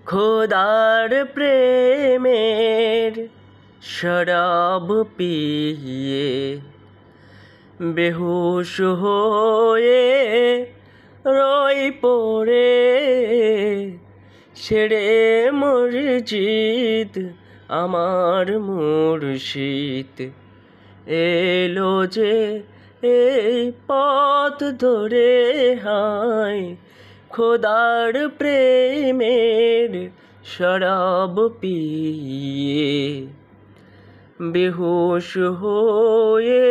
খোদার প্রেমের শরাব পিয়ে বেহুশ হয়ে রই পড়ে, ছেড়ে মসজিদ আমার মুর্শিদ এলো যে এই পথ ধরে। হায় খোদার প্রেমের শরাব পিয়ে বেহুশ হয়ে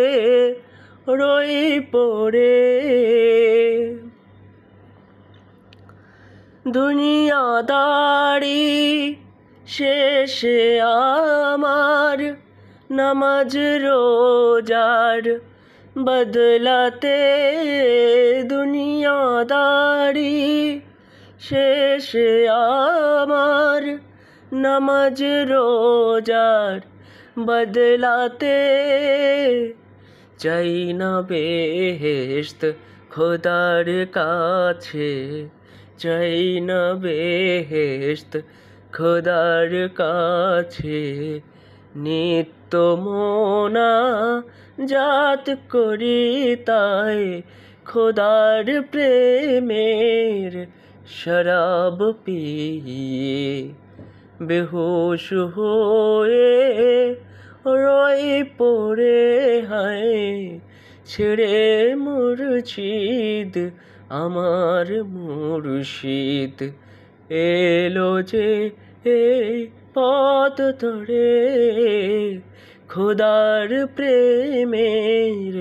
রই পড়ে। দুনিয়াদারি শেষে আমার নামাজ রোজার বদলাতে, দুনিয়াদারি শেষে আমার নামাজ রোজার বদলাতে, চাই না বেহেশত খোদার কাছে, চাই না বেহেশত খোদার কাছে, নিত্য মোনাজাত করি তাই খোদার প্রেমের শরাব পিয়ে বেহুশ হয়ে রই পড়ে। হায় ছেড়ে মুর্শিদ আমার মুর্শিদ এলো যে এই পথ ধরে। খোদার প্রেমের